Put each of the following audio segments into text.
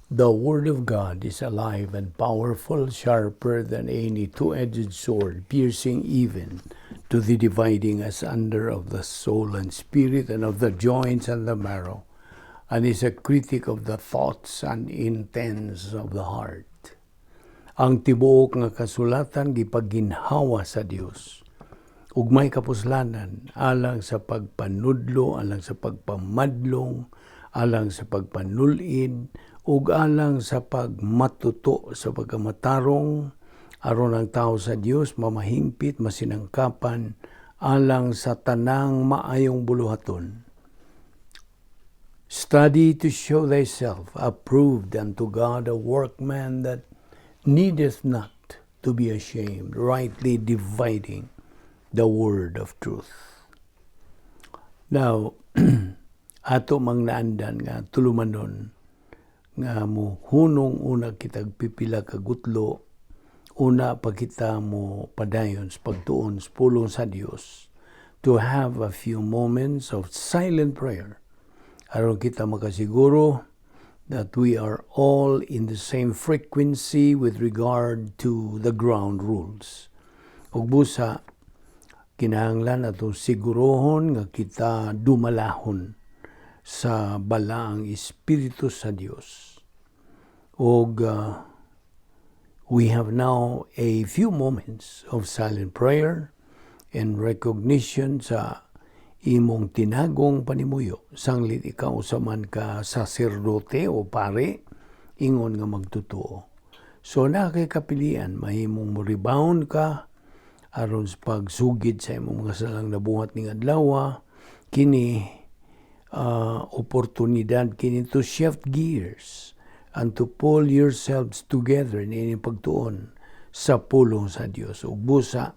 The Word of God is alive and powerful, sharper than any two-edged sword, piercing even to the dividing asunder of the soul and spirit and of the joints and the marrow, and is a critic of the thoughts and intents of the heart. Ang tibuok nga kasulatan gipaginhawa sa Dios, ug may kapuslanan alang sa pagpanudlo, alang sa pagpamadlong, alang sa pagpanulid, ug alang sa pagmatuto sa pagkamatarong, aron ang tao sa Dios mamahingpit, masinangkapan, alang sa tanang maayong buluhaton. Study to show thyself approved unto God, a workman that needeth not to be ashamed, rightly dividing the word of truth. Now, ato mang naandan nga tulumanon nga mo hunong una kitag pipila ka gutlo, una pa kita mo padayon sa pagtuon sa pulong sa Dios, to have a few moments of silent prayer aron kita makasiguro that we are all in the same frequency with regard to the ground rules. Ug busa, kinahanglan atong sigurohon nga kita dumalahon sa balaang Espiritu sa Dios. Og we have now a few moments of silent prayer and recognition sa imong tinagong panimuyo. Sanglit ikaw sa man ka saserdote o pare, ingon nga magtutuo. So na kay kapilian, mahimong mo rebound ka, aron sa pagsugid sa imong mga salang nabuhat ning adlaw, kini oportunidad kini to shift gears and to pull yourselves together in inyong pagtuon sa pulong sa Dios. Ug busa,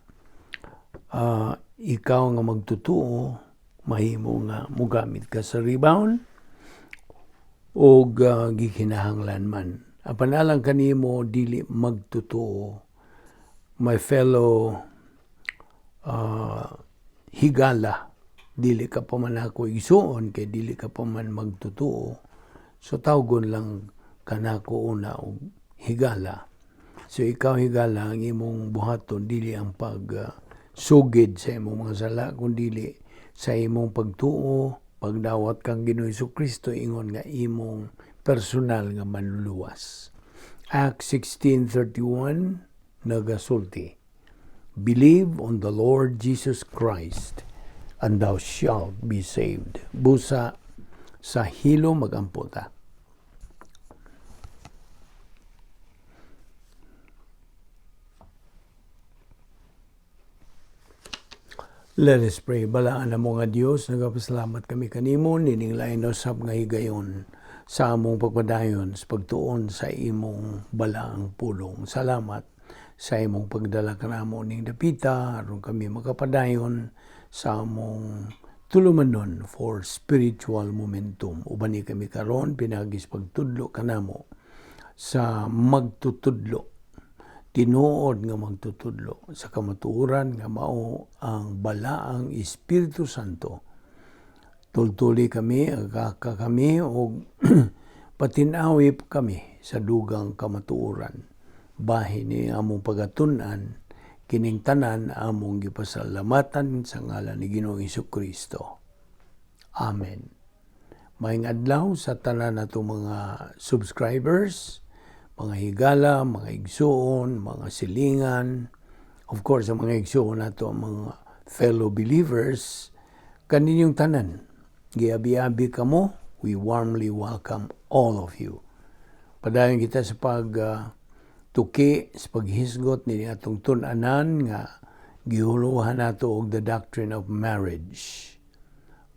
ikaw nga magtutuo, mahimo nga mugamit ka sa rebound o gikinahanglan man. Apan alang kanimo dili magtutuo, my fellow higala, dili ka pa man ako igsuon kay dili ka pa man magtutuo, so tawgon lang kanako una og higala. So ikaw higala, ang imong buhaton dili ang sugid sa imong mga sala, kundi sa imong pagtuo, pagdawat kang Ginoong Jesucristo, ingon nga imong personal nga manluluwas. Acts 16:31 nagasulti, believe on the Lord Jesus Christ and thou shalt be saved. Busa sa hilo magamputa. Let us pray. Balaan na mo nga Dios, nagapasalamat kami kanimo, nining lain usab nga higayon sa among pagpadayon sa pagtuon sa imong balaang pulong. Salamat sa imong pagdala kanamo ning dapita, aron kami makapadayon sa among tulumanon for spiritual momentum. Ubani kami karon pinagis pagtudlo kanamo sa magtutudlo, tinuod nga magtutudlo sa kamatuoran nga mao ang balaang Espiritu Santo. Tultuli kami, agaka kami o patinawi kami sa dugang kamatuoran. Bahin ni among pagatun-an, kining tanan among gipasalamatan sa ngalan ni Ginoong Jesucristo. Amen. Maayong adlaw sa tanan nato mga subscribers, mga higala, mga igsuon, mga silingan, of course, ang mga igsuon nato, mga fellow believers, kaninyong tanan. Giabi-abi kamo, we warmly welcome all of you. Padayon kita sa tuki, sa paghisgot ni atong tun-anan nga gihuluhan nato og the Doctrine of Marriage.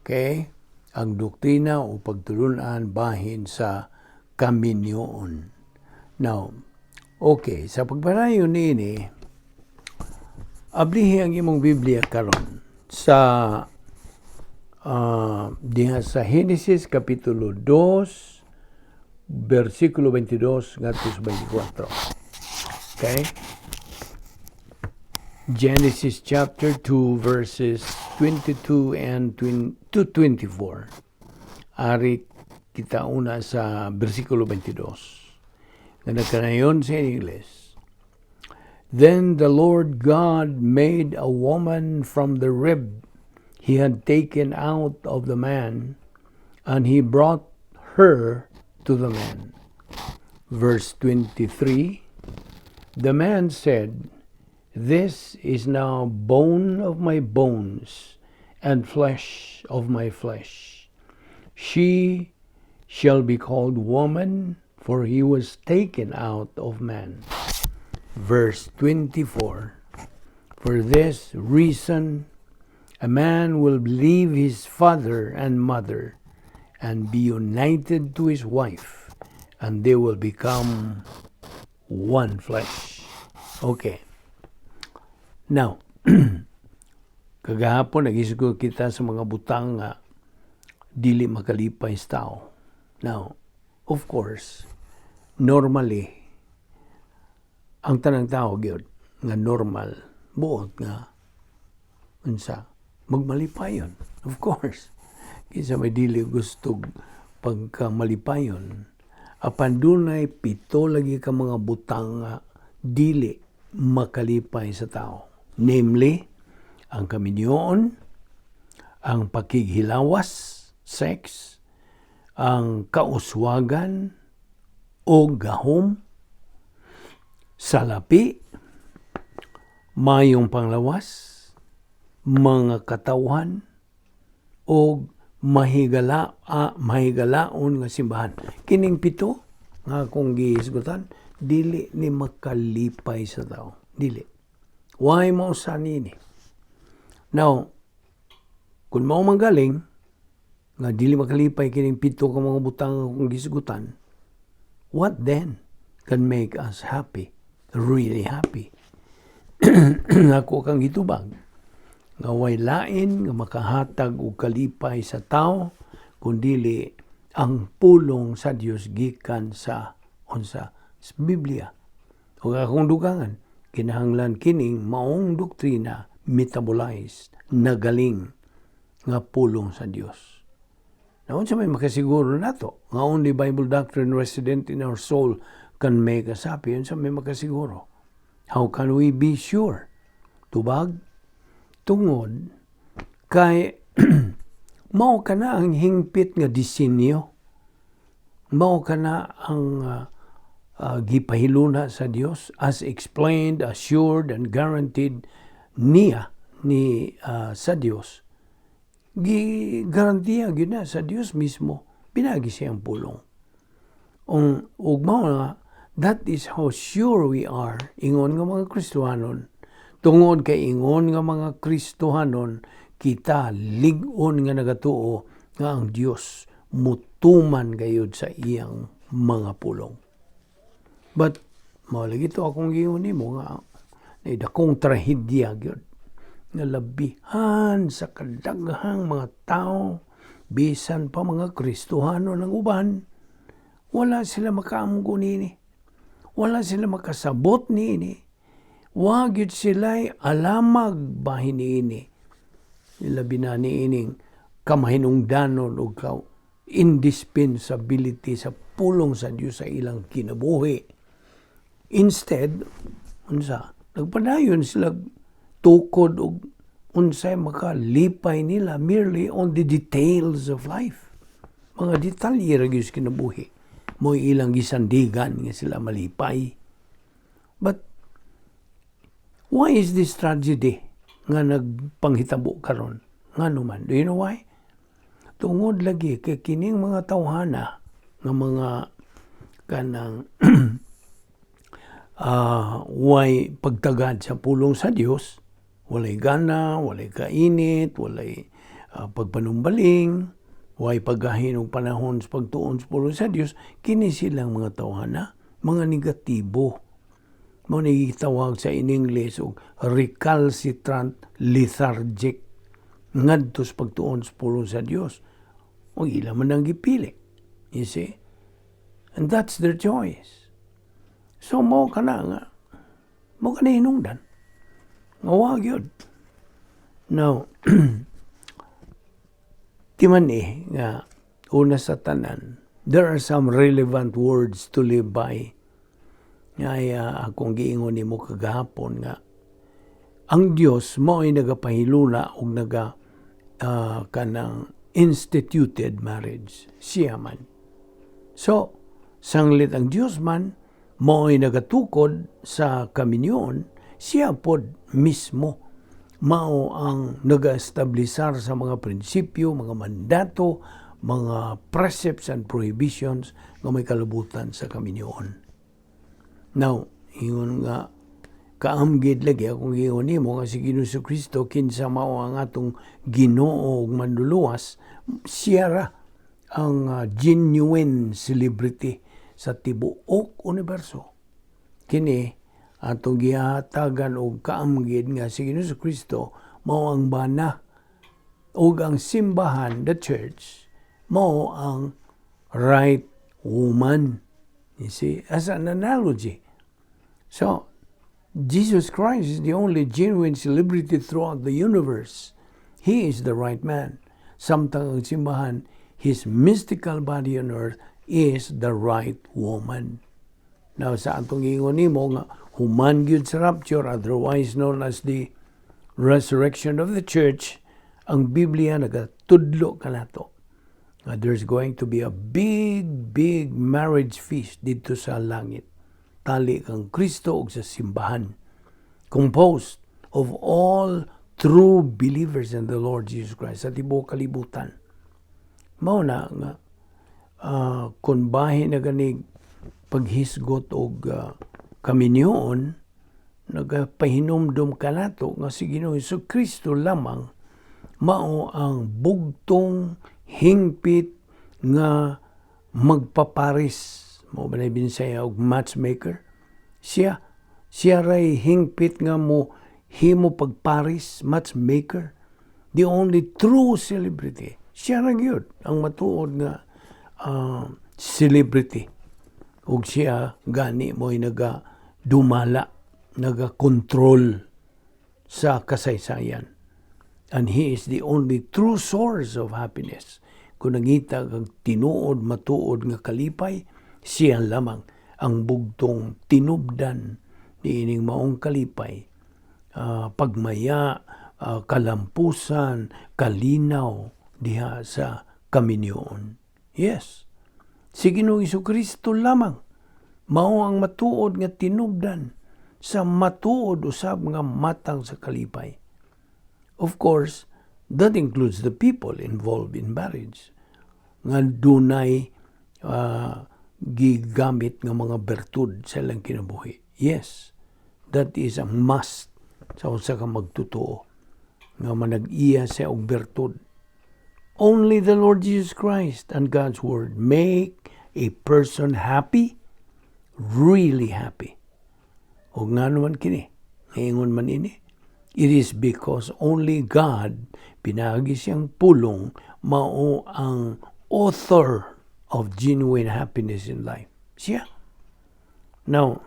Okay? Ang doktrina o pagtulunan bahin sa kaminyoon. Now, okay, sa pagpadayon niini, ablihi ang imong Biblia karon sa diha sa Genesis Kapitulo 2, versikulo 22 ngadto 24. Okay? Genesis chapter 2 verses 22 and to 24. Ari kita una sa versikulo 22. Nga nagkanayon sa English. Then the Lord God made a woman from the rib he had taken out of the man, and he brought her to the man. Verse 23, the man said, this is now bone of my bones and flesh of my flesh. She shall be called woman, for he was taken out of man. Verse 24, for this reason a man will leave his father and mother and be united to his wife, and they will become one flesh. Okay. Now, kagahapon nag-isgo kita sa mga butang nga dili makalipay sa tao. Now, of course, normally, ang tanang tao gyud nga normal, buot nga unsa magmalipayon. Of course, kinsa may dili gusto pagkamalipayon. Apan dunay 7 lagi ka mga butang nga dili makalipay sa tao. Namely, ang kaminyoon, ang pakighilawas, sex, ang kauswagan o gahom, salapi, mayong panglawas, mga katawhan, o mahigalaon nga simbahan. Kining 7 nga akong gihisgutan, dili ni makalipay sa tao. Dili. Why mo sa nini? Now, kung mao manggaling, nga dili makalipay kining 7 ka mga butang akong gisgutan, what then can make us happy? Really happy. Ako kang gitubag. Nga way lain nga makahatag og kalipay sa tao, kundili ang pulong sa Dios gikan sa unsa sa Biblia. O akong dugangan, kinahanglan kining maong doktrina metabolized, nagaling nga pulong sa Dios. Now, unsa may makasiguro nato nga only Bible doctrine resident in our soul can make us happy? Unsa may makasiguro? How can we be sure? Tubag, tungod kay mao kana ang hingpit nga disenyo, mao kana ang gipahiluna sa Dios as explained, assured, and guaranteed niya sa Dios. Garantiya gyud na sa Dios mismo, pinagi siyang pulong. Ug mao nga, that is how sure we are, ingon nga mga Kristohanon, tungod kay ingon nga mga Kristohanon, kita lig-on nga nagatuo nga ang Dios mutuman gayud sa iyang mga pulong. But, mawala ito akong giyon mo nga, dakong trahedya gyud nga labihan sa kadaghang mga tao, bisan pa mga Kristohano ng uban, wala sila makaamgo nini. Wala sila makasabot nini. Wa gyud sila'y alamag bahin nini. Labi na niining kamahinungdanon o indispensability sa pulong sa Dios sa ilang kinabuhi. Instead, unsa, nagpadayon sila tukod og unsay makalipay nila merely on the details of life. Mga detalye ra gyud kinabuhi. Mo ilang gisandigan nga sila malipay. But why is this tragedy nga nagpanghitabo karon? Ngano man? Do you know why? Tungod lagi kay kining mga tawhana nga mga kanang way pagtagad sa pulong sa Dios, walay gana, walay kainit, walay pagpanumbaling, way paggahin og panahon sa pagtuon sa pulong sa Dios, kini silang mga tawhana, mga negatibo. Mao ni gitawag sa in English og recalcitrant, lethargic, ngadto sa pagtuon sa pulong sa Dios. O ila man ang gipili. You see? And that's their choice. So, mo ka na hinungdan. Nga wag yun. Now, timan nga, una sa tanan, there are some relevant words to live by Ngay akong giingon nimo kagahapon nga ang Dios mao ay nagapahilula og kanang instituted marriage. Siya man. So, sanglit ang Dios man mao ay nagatukod sa kaminyon, siya pod mismo mao ang nag-establisar sa mga prinsipyo, mga mandato, mga precepts and prohibitions nga may kalabutan sa kaminyoon. Now, ingon nga kaamgid lagi akong ingon nimo nga si Ginoong Kristo kinsa mao ang atong Ginoo ug manluluwas, siya ra ang genuine celebrity sa tibuok universo. Kini atong gihatagan og kaamgid nga si Ginoong Kristo mao ang bana ug ang simbahan, the church, mao ang right woman. You see, as an analogy. So, Jesus Christ is the only genuine celebrity throughout the universe. He is the right man. Samtang ang simbahan, his mystical body on earth is the right woman. Now, sa atong ingon nimo nga human gyud sa rapture, otherwise known as the resurrection of the church, ang Biblia nagatudlo kanato. There's going to be a big marriage feast dito sa langit. Tali kang Kristo ug sa simbahan, composed of all true believers in the Lord Jesus Christ sa tibuok kalibutan. Mao na nga kun bahin na ganig paghisgot og kaminyoon, nagapahinumdum kanato nga si Ginoong Kristo lamang mao ang bugtong hingpit nga magpaparis. Mo ba na binisaya og matchmaker? Siya ray hingpit nga mo himo pagparis, matchmaker. The only true celebrity. Siya ra gyud ang matuod nga celebrity. Ug siya gani mo'y dumala, naga-control sa kasaysayan. And he is the only true source of happiness. Kung nangita kag tinuod, matuod nga kalipay, siya lamang ang bugtong tinubdan ni ining maong kalipay. Pagmaya, kalampusan, kalinaw diha sa kaminyoon. Yes. Si Ginoong Kristo lamang mao ang matuod nga tinubdan sa matuod usab nga matang sa kalipay. Of course, that includes the people involved in marriage. Nga dunay gigamit nga mga bertud sa ilang kinabuhi. Yes, that is a must sa usa ka magtotoo nga manag-iya sa og bertud. Only the Lord Jesus Christ and God's Word make a person happy, really happy. O nga naman kini, ngayon man ini, it is because only God, pinagi siyang pulong, mao ang author of genuine happiness in life. Siya. Now,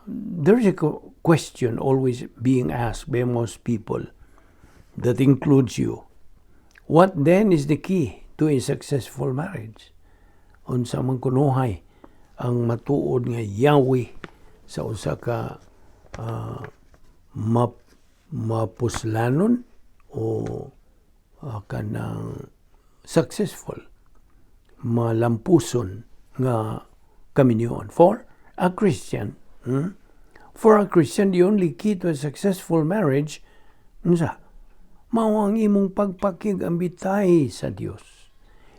there's a question always being asked by most people that includes you. What then is the key to a successful marriage? Unsa man kunuhay ang matuod nga yawi sa usa ka mapuslanon o kanang successful, malampuson nga kaminyoon. For a Christian, the only key to a successful marriage, mao ang imong pagpakig-ambitay sa Dios.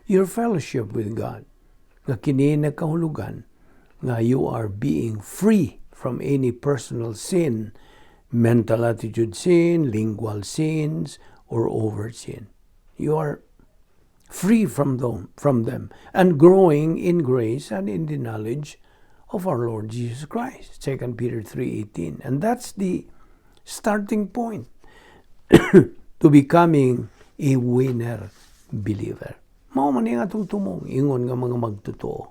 Your fellowship with God, nga kini nagkahulugan, nga you are being free from any personal sin, mental attitude sin, lingual sins, or overt sin. You are free from them, and growing in grace and in the knowledge of our Lord Jesus Christ. 2 Peter 3:18. And that's the starting point to becoming a winner believer. Mao man nga atong tumong ingon nga mga magtotoo.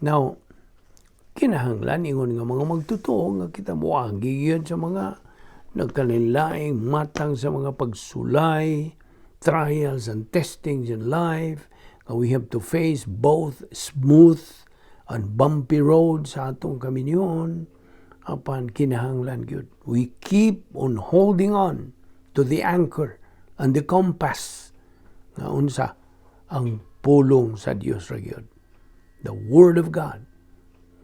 Now, kinahanglan ingon nga mga magtotoo nga kita moagi gyud sa mga nagkanilaing matang sa mga pagsulay, trials and testings in life. We have to face both smooth and bumpy road sa atong kaminyon, apan kinahanglan gyud we keep on holding on to the anchor and the compass nga unsa ang pulong sa Dios ra gyud, the Word of God,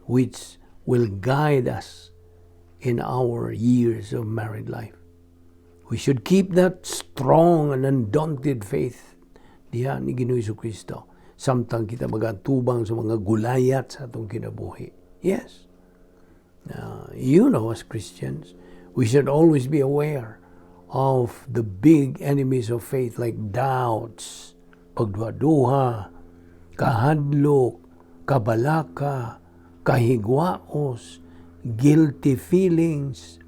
which will guide us in our years of married life. We should keep that strong and undaunted faith diha ni Ginoong Jesucristo samtang kita magatubang sa mga gulayat sa atong kinabuhi. Yes. As Christians, we should always be aware of the big enemies of faith like doubts, pagduha-duha, kahadlok, kabalaka, kahigwaos, guilty feelings,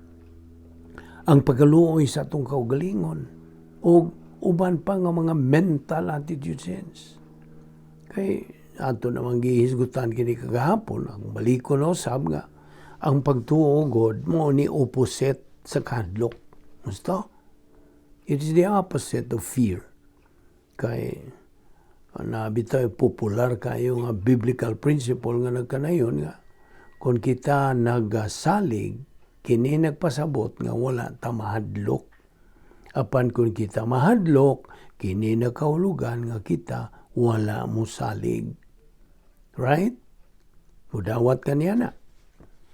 ang pagaluoy sa atong kaugalingon, o uban pa nga mga mental attitude sins. Kay ato namang gihisgutan kini kagahapon, ang balikon usab nga ang pagtuo God mo ni opposite sa kahadlok. Musta? It is the opposite of fear. Kay nabitaw popular kayo nga biblical principle nga nagkanayon nga kung kita nagasalig kini nagpasabot nga wala ta mahadlok. Apan kung kita mahadlok kini nagkahulugan nga kita wala mo salig. Right? Mudawat kaniya na.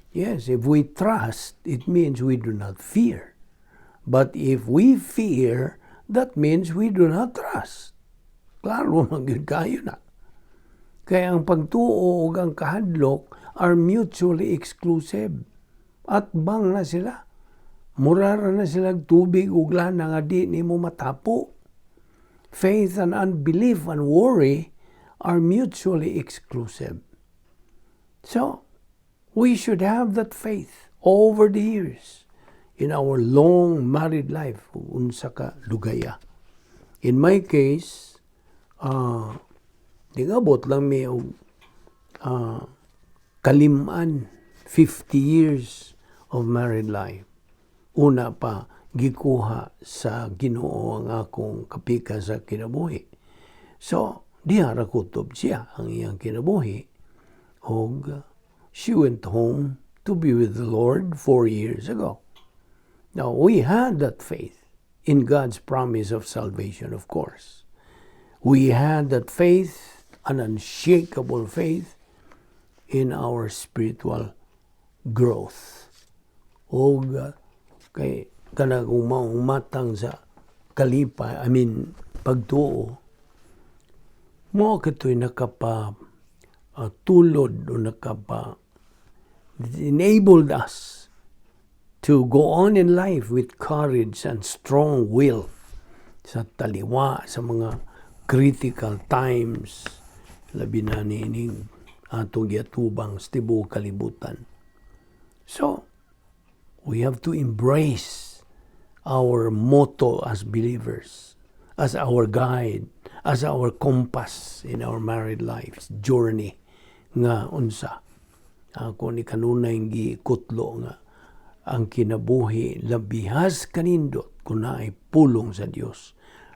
Yes, if we trust, it means we do not fear. But if we fear, that means we do not trust. Klaro, magyud kayo na. Kaya ang pagtuo ug ang kahadlok are mutually exclusive. At bang na sila. Murara na sila tubig ug lana nga di nimo matapo. Faith and unbelief and worry are mutually exclusive. So, we should have that faith over the years in our long married life. Unsa ka lugaya. In my case, di abot lang may kaliman 50 years of married life. Una pa, gikuha sa Ginoo ang akong kapika sa kinabuhi. So, diha ra kutob siya ang iyang kinabuhi. Og she went home to be with the Lord 4 years ago. Now, we had that faith in God's promise of salvation, of course. We had that faith, an unshakable faith, in our spiritual growth. O kay kanang umatang sa pagtuo, mo kato'y tulod o enabled us to go on in life with courage and strong will sa taliwa sa mga critical times, labi na nining atong giatubang sa tibuok kalibutan. So, we have to embrace our motto as believers, as our guide, as our compass in our married life's journey nga unsa. Ako ni kanunay gikutlo nga ang kinabuhi labihas kanindot kun naay pulong sa Dios.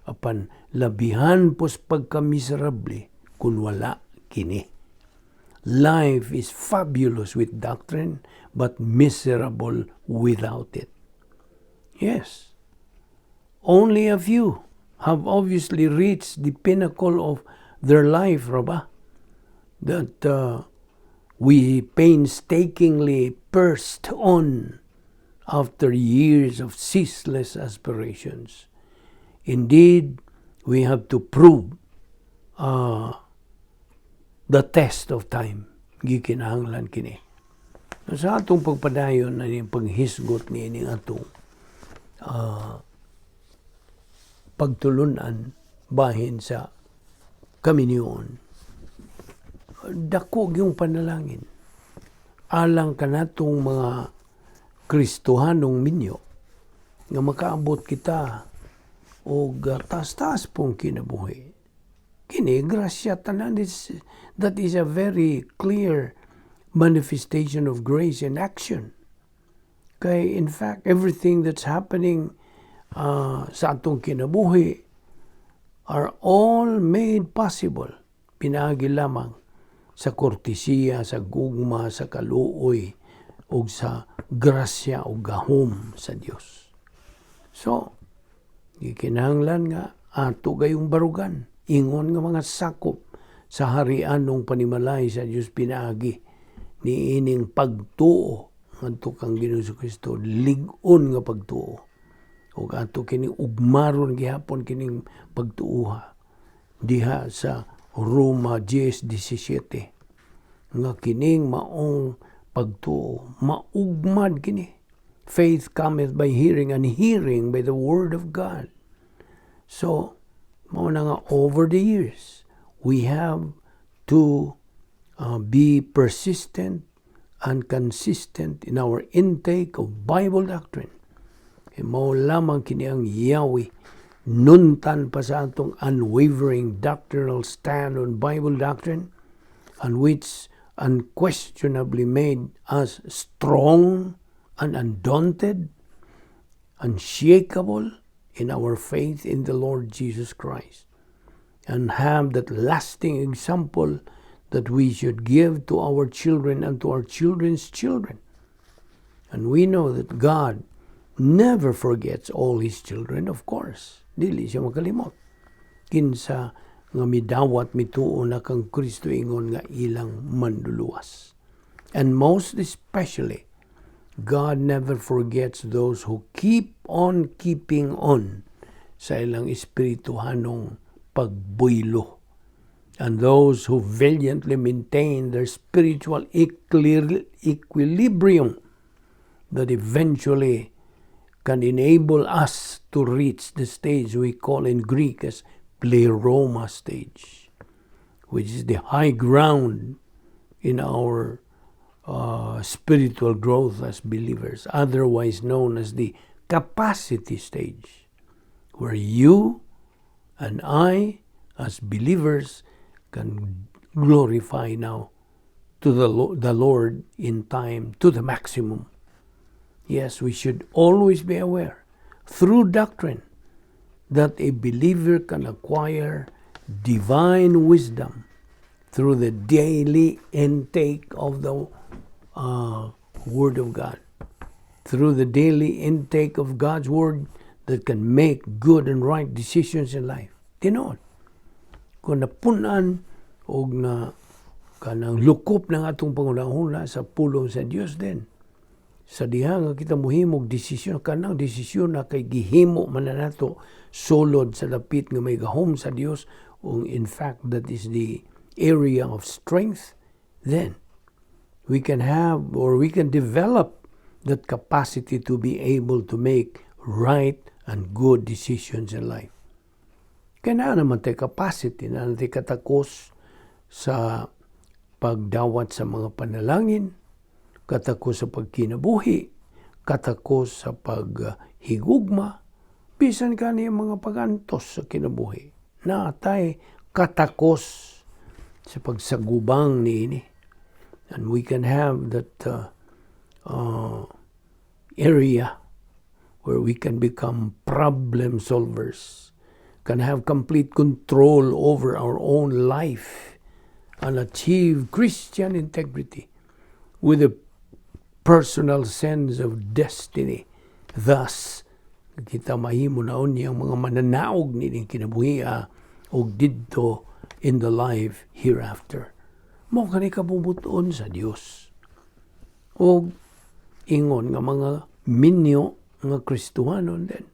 Apan labihan pos pagkamiserable kun wala kini. Life is fabulous with doctrine, but miserable without it. Yes. Only a few have obviously reached the pinnacle of their life, Rabba, that we painstakingly pursed on after years of ceaseless aspirations. Indeed, we have to prove the test of time. Gikinahanglan kini. Sa atong pagpadayon na yung paghisgot ni ining atong pagtulunan bahin sa kaminyon. Dako yung panalangin. Alang kanatong mga Kristohanong minyo nga makaabot kita o taas-taas pong kinabuhi. Kini, grasya tanan. That is a very clear manifestation of grace in action. Kay, in fact, everything that's happening sa atong kinabuhi are all made possible, pinagi lamang sa kortesiya, sa gugma, sa kaluoy, o sa grasya o gahom sa Dios. So, gikinahanglan nga ato gayong barugan, ingon nga mga sakop sa harian ng panimalay sa Dios pinaagi ni ining pagtuo ngadto kang Ginoong Kristo, lig-on nga pagtuo. O ato kining ugmaron gihapon kining pagtuuha diha sa Roma 10:17 nga kining maong pagtuo maugmad kini. Faith cometh by hearing, and hearing by the word of God. So, mao na nga over the years, we have to be persistent and consistent in our intake of Bible doctrine. Mao lamang kini ang Yahweh nuntan pa sa atong unwavering doctrinal stand on Bible doctrine, and which unquestionably made us strong and undaunted, unshakable in our faith in the Lord Jesus Christ, and have that lasting example that we should give to our children and to our children's children. And we know that God never forgets all His children, of course. Dili siya makalimot. Kinsa nga midawat mituo na kang Kristo ingon nga ilang manduluwas. And most especially, God never forgets those who keep on keeping on sa ilang espirituhanong pagbuylo, and those who valiantly maintain their spiritual equilibrium that eventually can enable us to reach the stage we call in Greek as pleroma stage, which is the high ground in our spiritual growth as believers, otherwise known as the capacity stage, where you and I as believers can glorify now to the Lord in time to the maximum. Yes, we should always be aware through doctrine that a believer can acquire divine wisdom through the daily intake of the Word of God. Through the daily intake of God's Word that can make good and right decisions in life. Tinood, kung napunan o na kanang lukop ng atong pangunahuna sa pulong sa Dios din, sa diha nga kita mohimog desisyon, kanang desisyon na kay gihimo man na nato solod sa lapit nga may gahom sa Dios, in fact that is the area of strength, then we can have or we can develop that capacity to be able to make right and good decisions in life. Kaya naman tayo capacity na natin katakos sa pagdawat sa mga panalangin, katakos sa pagkinabuhi, katakos sa paghigugma, bisan ka niya mga pagantos sa kinabuhi. Na tay katakos sa pagsagubang niini. And we can have that area where we can become problem solvers, can have complete control over our own life, and achieve Christian integrity with a personal sense of destiny. Thus, kita mahimo naon niyang mga mananaog nining kinabuhi o didto in the life hereafter. Mo kani kabubuton sa Dios. O ingon nga mga minyo nga Kristohanon din.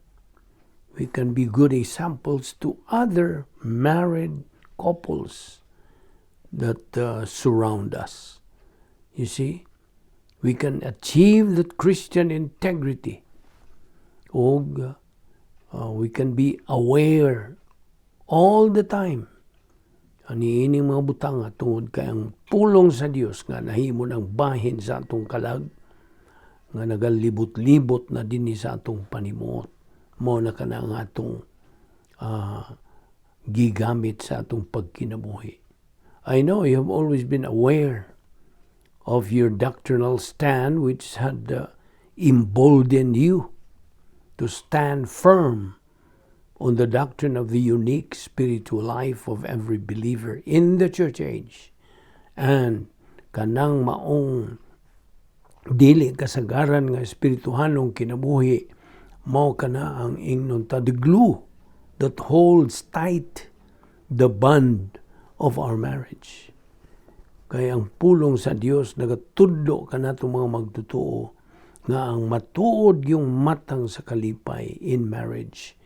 We can be good examples to other married couples that surround us. You see, we can achieve that Christian integrity. O we can be aware all the time aniining mga butanga tungod kay ang pulong sa Dios nga nahimo ng bahin sa atong kalag, nga nagalibot-libot na dinhi sa atong panimuot, mo na kana ang atong gigamit sa atong pagkinabuhi. I know you have always been aware of your doctrinal stand, which had emboldened you to stand firm on the doctrine of the unique spiritual life of every believer in the church age, And kanang maong dili kasagaran nga espirituhanong kinabuhi, mao kana ang ingnon ta, the glue that holds tight the bond of our marriage. Kaya ang pulong sa Dios nagatudlo kanatong mga magtotoo nga ang matuod yung matang sa kalipay in marriage.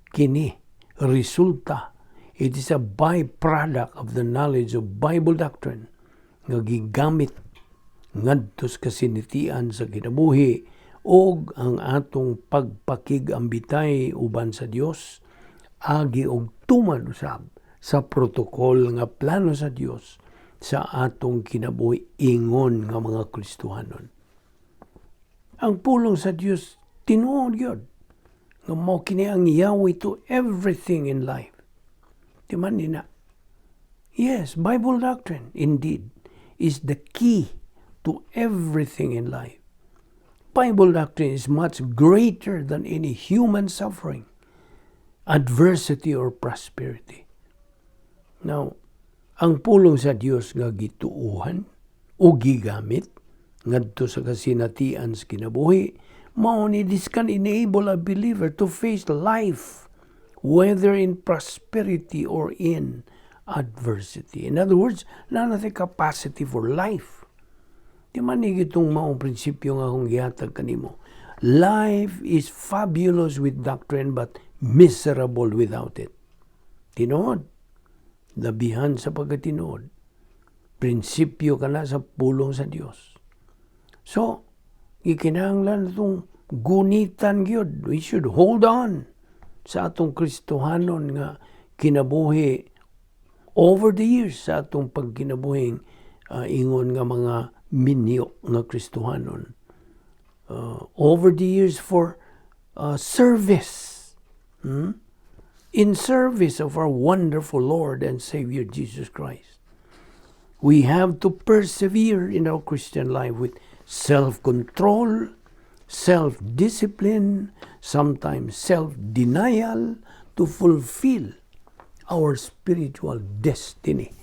Kini resulta, it is a byproduct of the knowledge of Bible doctrine nga gigamit ngadto sa kasinitian sa kinabuhi og ang atong pagpakigambitay uban sa Dios agi og tuman usab sa protokol nga plano sa Dios sa atong kinabuhi ingon nga mga Kristohanon. Ang pulong sa Dios tinuod gyud nga mao kini ang yawi to everything in life. Di man nina. Yes, Bible doctrine indeed is the key to everything in life. Bible doctrine is much greater than any human suffering, adversity, or prosperity. Now, ang pulong sa Dios nga gituuhan o gigamit ngadto sa kasinatian sa kinabuhi, mao ni this can enable a believer to face life whether in prosperity or in adversity. In other words, nanatay capacity for life. Di man itong maong prinsipyo nga akong gihatag kanimo. Life is fabulous with doctrine but miserable without it. Tinuod. Labihan sa pagkatinuod. Prinsipyo ka na sa pulong sa Dios. So, ikinahanglan itong gunitan gyud. We should hold on sa atong Kristohanon nga kinabuhi over the years sa atong pagkinabuhing ingon nga mga minyo nga Kristohanon. Over the years for service. In service of our wonderful Lord and Savior Jesus Christ. We have to persevere in our Christian life with self-control, self-discipline, sometimes self-denial to fulfill our spiritual destiny,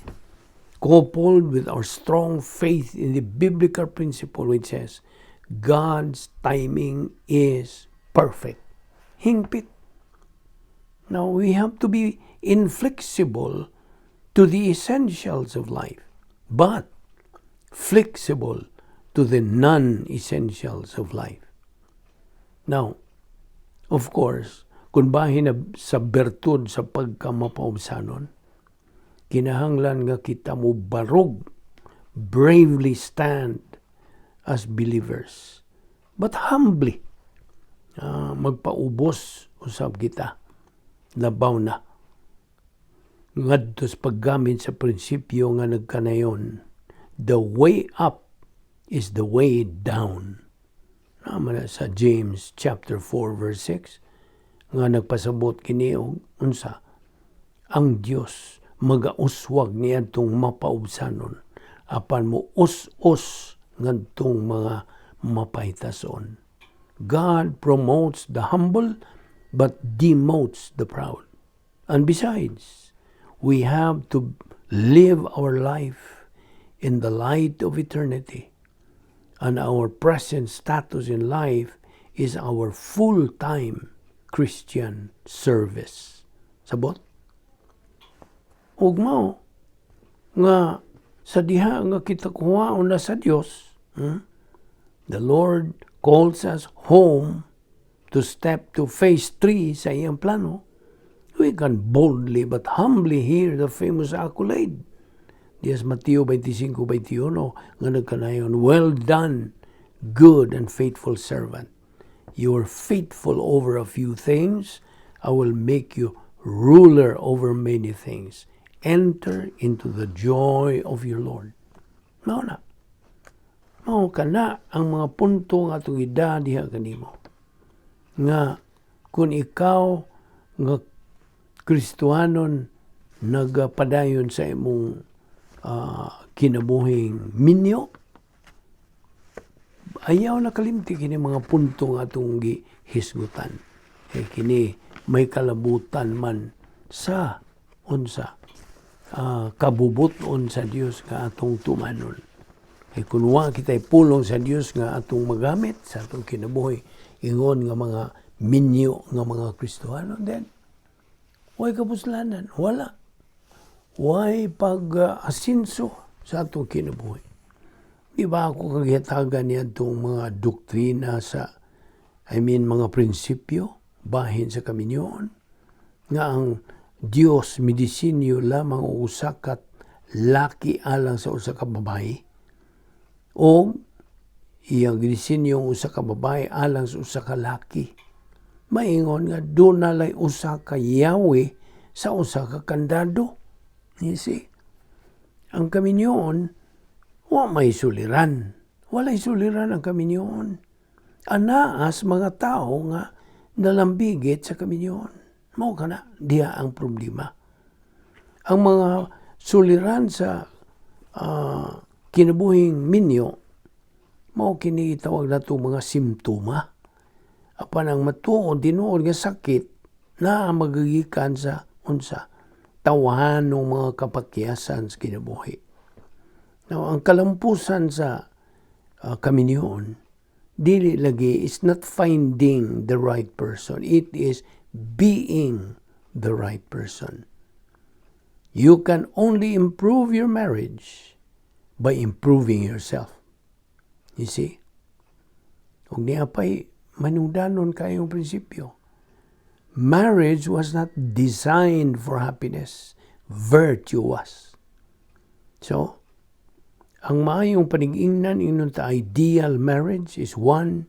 coupled with our strong faith in the biblical principle which says, God's timing is perfect. Hingpit. Now, we have to be inflexible to the essentials of life, but flexible to the non-essentials of life. Now, of course, kung bahin na sa bertud sa pagkamapaubsanon, kinahanglan nga kita mo barog, bravely stand as believers, but humbly magpaubos usab kita. Labaw na. Ngadto sa paggamit sa prinsipyo nga nagkanayon, the way up is the way down. Naman sa James chapter 4 verse 6 nga nagpasabot kini og unsa ang Dios magauswag niadtong mapaubsanon apan mo us-us ngadtong mga mapahitason. God promotes the humble but demotes the proud. And besides, we have to live our life in the light of eternity. And our present status in life is our full-time Christian service. Sabot? Ug mao nga sa diha nga kita kuhaon na sa Dios, the Lord calls us home to step to phase 3 sa iyang plano. We can boldly but humbly hear the famous accolade. Dias Mateo 25:21 nga nagkanayon, well done, good and faithful servant. You are faithful over a few things. I will make you ruler over many things. Enter into the joy of your Lord. Mao na. Mao kana ang mga punto nga atong diha kanimo. Nga kung ikaw nga Kristohanon nagapadayon sa imong kinabuhing minyo, ayaw na kalimti kini mga punto nga atong gihisgutan. Kini may kalabutan man sa unsa kabubuton sa Dios nga atong tumanon. Kay kung wa kita'y pulong sa Dios nga atong magamit sa atong kinabuhi, ingon nga mga minyo nga mga Kristiyano, then way kapuslanan, wala. Way pag-asinso sa atong kinabuhi. Di ba ako kaghitagan niya itong mga doktrina mga prinsipyo, bahin sa kaminyoon, nga ang Dios medisinyo lamang o usa ka laki alang sa usa ka babae, o iyang medisinyo usa ka babae alang sa usa ka laki. Maingon nga doon nalay usa ka yawe sa usa ka kandado. You see? Ang kaminyoon, wa may suliran. Walay suliran ang kaminyoon. Anaas mga tao nga nalambigit sa kaminyoon. Mao kana diha ang problema. Ang mga suliran sa kinabuhing minyo, mao kini tawag nato mga simptoma. Apan ang matuod tinuod nga sakit na magagikan sa unsa tawahan ng mga kapakyasan sa kinabuhi. Now, ang kalampusan sa kaminyoon, dili lagi is not finding the right person. It is being the right person. You can only improve your marriage by improving yourself. You see? Kung niya pa'y manungdanon kayong prinsipyo. Marriage was not designed for happiness. Virtue was. So, ang maayong panigingnan inon ta ideal marriage is one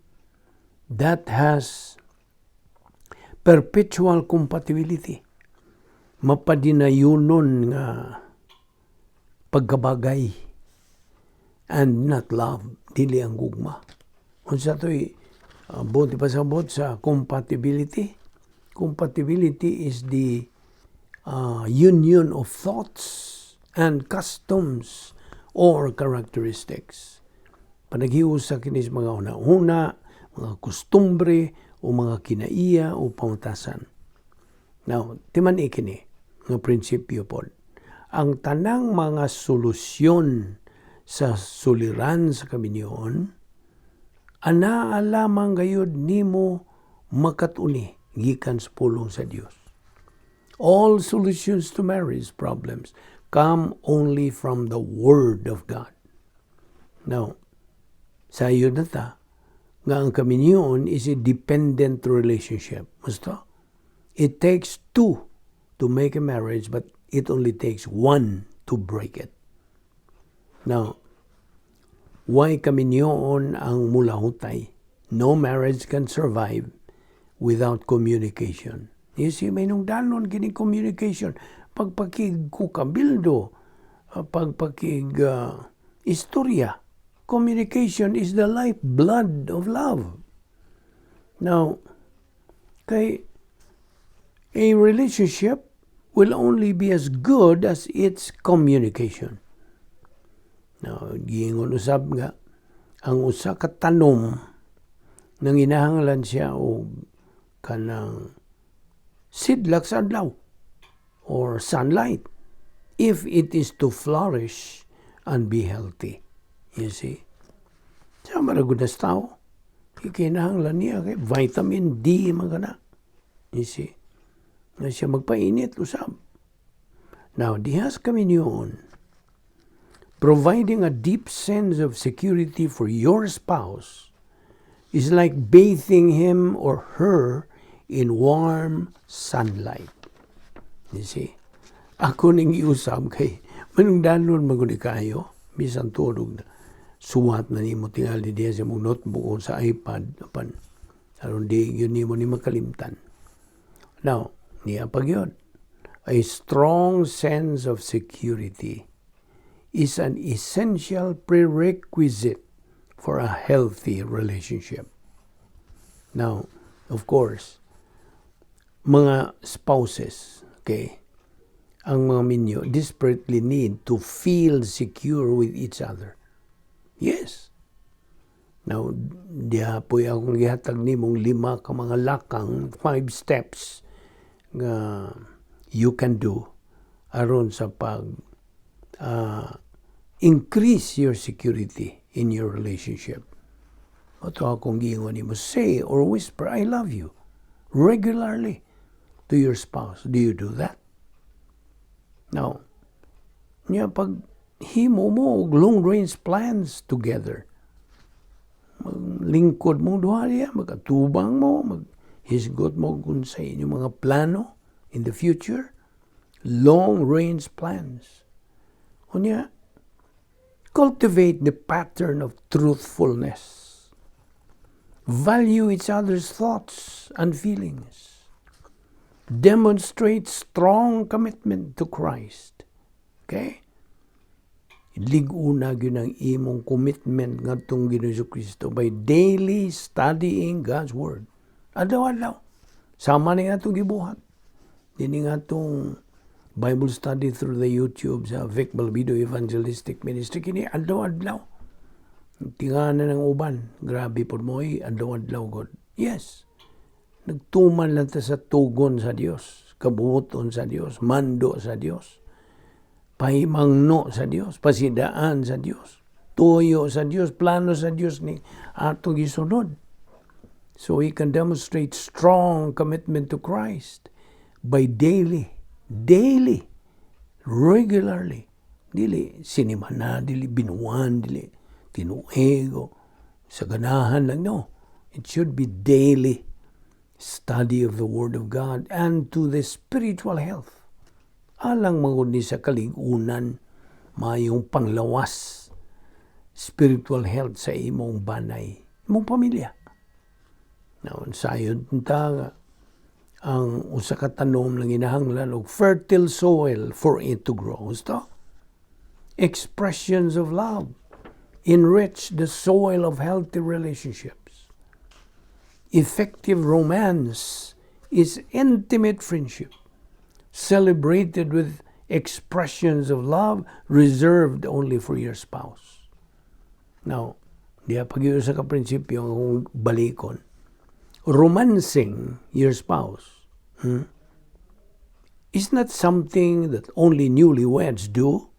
that has perpetual compatibility. Mapadinayunon nga pagkabagay and not love. Dili ang gugma. Unsa to'y buti pasabot sa compatibility. Compatibility is the union of thoughts and customs or characteristics. Panaghiusa kinis mga una-una, mga kustumbre, o mga kinaiya o pangutasan. Now, timan ikini, nga prinsipyo po. Ang tanang mga solusyon sa suliran sa kaminyoon, anaa lamang gayud nimo makatuni gikan sa pulong sa Dios. All solutions to marriage problems come only from the Word of God. Now, sa iyo na ta, nga ang kaminyoon is a dependent relationship. Musta? It takes two to make a marriage, but it only takes one to break it. Now, why kaminyoon ang mulahutay? No marriage can survive without communication. You see, may nungdanon kini communication. Pagpakig kukabildo, pagpakig istorya. Communication is the lifeblood of love. Now, kay a relationship will only be as good as its communication. Now, giingon usab nga, ang usa ka tanom nang inahanglan siya o kanang sidlak sa adlaw or sunlight if it is to flourish and be healthy. You see? Siya maragod na tao. Kinahanglan niya kay vitamin D mga na. You see? Na siya magpainit usab. Now, dihas kaminyoon, providing a deep sense of security for your spouse is like bathing him or her in warm sunlight. You see? Ako ning iusab kay manungdanon maguni kayo, bisan tulog na. Suwat na nimo tingali diya sa mong notebook o sa iPad apan aron di yun nimo ni makalimtan. Now, niya pag yun, a strong sense of security is an essential prerequisite for a healthy relationship. Now, of course, mga spouses, okay, ang mga minyo desperately need to feel secure with each other. Yes. Now, diha po akong gihatag nimong 5 ka mga lakang, 5 steps nga you can do aron sa increase your security in your relationship. Ito akong giingon nimo, say or whisper, I love you, regularly to your spouse. Do you do that? Now, pag himo mo long-range plans together, lingkod mo duha diya, magatubang mo, maghisgot mo kung sa inyong mga plano in the future, long-range plans. Unya, cultivate the pattern of truthfulness. Value each other's thoughts and feelings. Demonstrate strong commitment to Christ. Okay? Lig-una gyud ang imong commitment ngadtong Ginoong Kristo by daily studying God's Word. Adlaw-adlaw. Sama ni atong gibuhat. Dini nga atong Bible study through the YouTube sa Vic Balbido Evangelistic Ministry. Kini adlaw-adlaw. Tinganan ng uban. Grabe po mo adlaw-adlaw God. Yes. Nagtuman lang ta sa tugon sa Dios. Kabuoton sa Dios. Mando sa Dios. Pahimangno sa Dios. Pasidaan sa Dios. Tuyo sa Dios. Plano sa Dios ni atong gisunod. So we can demonstrate strong commitment to Christ by daily, regularly. Dili sinimana, dili binuan, dili tinuego, sa ganahan lang. No. It should be daily study of the Word of God and to the spiritual health. Alang mangod ni sa kaligunan, mayong panglawas, spiritual health sa imong banay, imong pamilya. Now, sayod ta ang usa ka tanom lang inahanglan og fertile soil for it to grow. Gusto? Expressions of love enrich the soil of healthy relationships. Effective romance is intimate friendship, celebrated with expressions of love reserved only for your spouse. Now, diya pag-iusa ka prinsipyo ang balikon. Romancing your spouse is not something that only newlyweds do.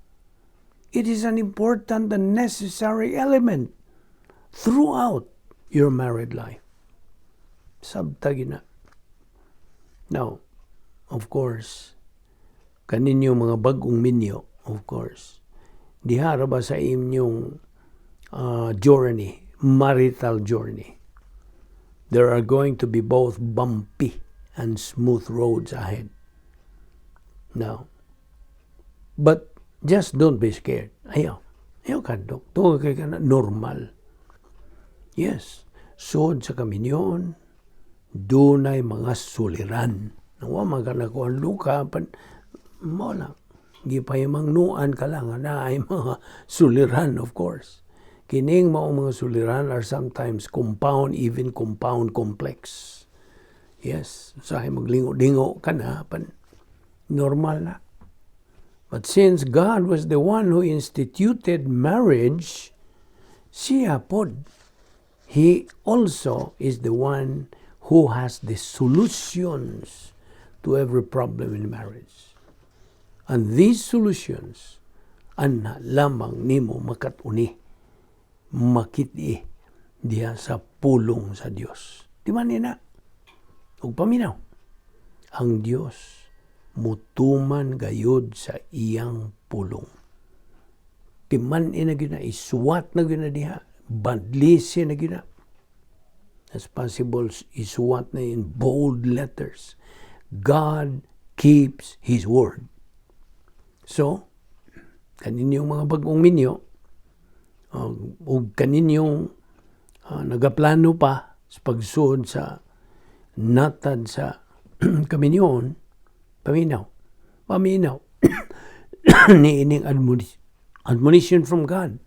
It is an important and necessary element throughout your married life. Sabtagi na. Now, of course, kaninyo mga bagong minyo, of course, dihara ba sa inyong journey, marital journey, there are going to be both bumpy and smooth roads ahead. Now, but just don't be scared. Ayaw kadok. Ito kay ka na normal. Yes. Sod sa kaminyon, dunay mga suliran. Nawa magana ko ang luka, mo lang. Gipayamang nuan ka lang, na ay mga suliran, of course. Kining mga suliran are sometimes compound, even compound complex. Yes. Sahay maglingo-lingo ka na, normal na. But since God was the one who instituted marriage, siya pod, He also is the one who has the solutions to every problem in marriage. And these solutions, ana lamang nimo makatuni, makiti diha sa pulong sa Dios. Di man na, ug paminaw, ang Dios mutuman gayud sa iyang pulong. Timan na gina, isuwat na gina diha, badlisi na gina. As possible, isuwat na in bold letters. God keeps His word. So, kaninyong mga bagong minyo, o kaninyong nagaplano pa sa pagsuod sa natad sa kaminyon, paminaw. Ni ining admonition from God.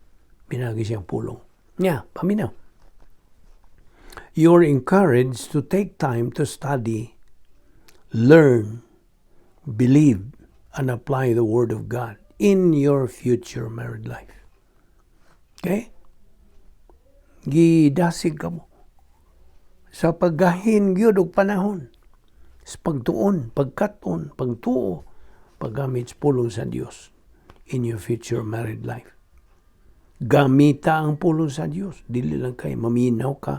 Pinagi siyang pulong. Paminaw. You're encouraged to take time to study, learn, believe, and apply the Word of God in your future married life. Okay? Gidasig ka mo. Sa paggahin gyud og panahon. Sa pagtuon, pagkaton, pagtuo, paggamit pulong sa Dios in your future married life. Gamita ang pulong sa Dios. Dili lang kay maminaw ka.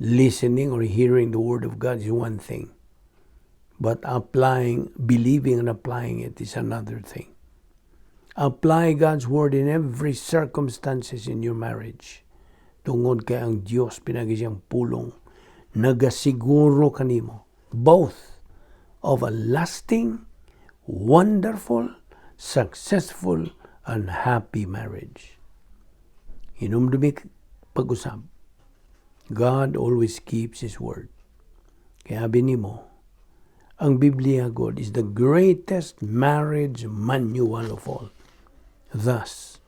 Listening or hearing the Word of God is one thing. But believing and applying it is another thing. Apply God's Word in every circumstances in your marriage. Tungod kay ang Dios pinagi siyang pulong. Nagasiguro kanimo both of a lasting, wonderful, successful, and happy marriage. Hinumdumi pag-usab. God always keeps His word. Kaya binimo, ang Biblia, God, is the greatest marriage manual of all. Thus,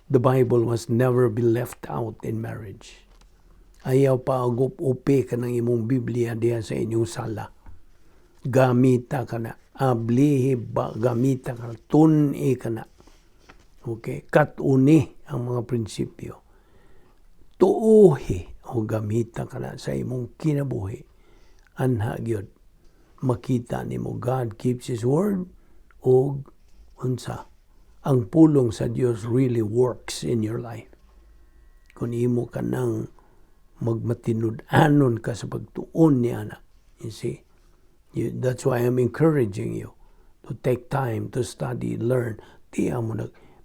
the Bible must never be left out in marriage. Ayaw pa agup-upi ka ng imong Biblia diya sa inyong sala. Gamita ka na. Ablihi ba, gamita ka na. Tun-i ka na. Okay? Katuni ang mga prinsipyo. Tuuhi o gamita ka na sa imong kinabuhi. Anha gyud makita nimo God keeps His word o unsa ang pulong sa Dios really works in your life. Kung imo ka nang magmatinud-anon ka sa pagtuon ni ana. You see? That's why I'm encouraging you to take time to study, learn. Tiya mo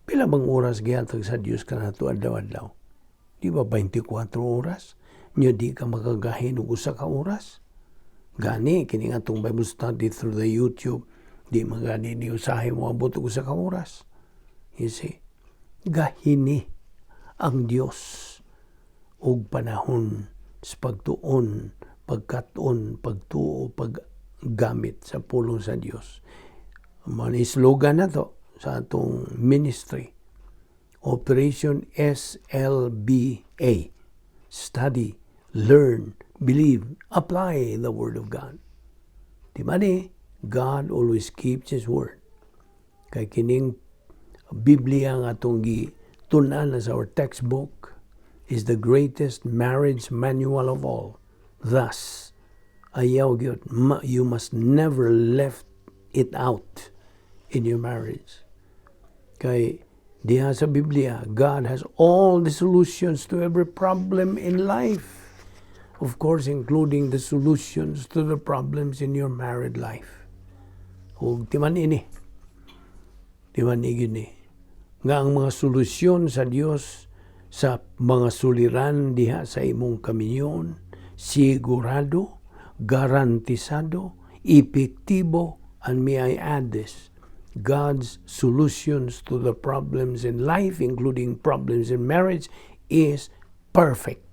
pila bang oras gihatag sa Dios kanato adlaw-adlaw? Di ba 24 oras? Nya di ka makagahin og usa ka oras? Gani kini nga tong Bible study through the YouTube, di magani ni usahay mo abot og usa ka oras. You see? Gahini ang Dios og panahon sa pagtuon, pagkaton, pagtuo, paggamit sa pulong sa Dios. Man slogan na to sa atong ministry. Operation SLBA. Study, learn, believe, apply the Word of God. Di ba ni? God always keeps His Word. Kay kining Biblia nga atong gitunan as our textbook is the greatest marriage manual of all. Thus, ayaw gyud, you must never left it out in your marriage. Kay diha sa Biblia, God has all the solutions to every problem in life. Of course, including the solutions to the problems in your married life. Ug timan ini. Timan ini. Nga ang mga solusyon sa Dios sa mga suliran diha sa imong kaminyon, sigurado, garantisado, epektibo, and may I add this, God's solutions to the problems in life, including problems in marriage, is perfect.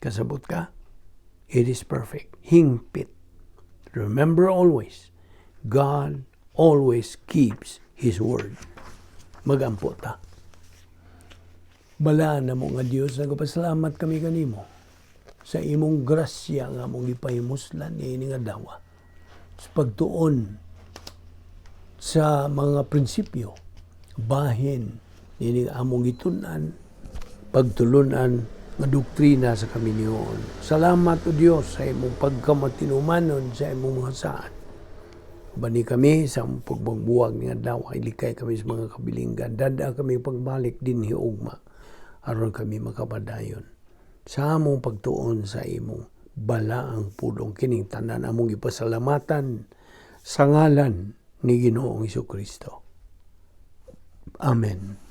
Kasabot ka? It is perfect. Hingpit. Remember always, God always keeps His word. Magampo ta. Bala na mo nga Diyos, nagpasalamat kami kanimo sa imong grasya nga mong ipahimuslan ini nga dawa. Sa pagtuon sa mga prinsipyo, bahin, ini among gitunan, pagtulunan, nga doktrina sa kaminyoon. Salamat o Diyos sa imong pagkamatinumanon sa imong mga saan. Bani kami sa pagbubuwag nga daw, ilikay kami sa mga kabilinggan. Dada kami pagbalik din hiugma, aron kami makapadayon. Sa among pagtuon sa imong balaang pulong, kining tanan among ipasalamatan sa ngalan ni Ginoong Jesucristo. Amen.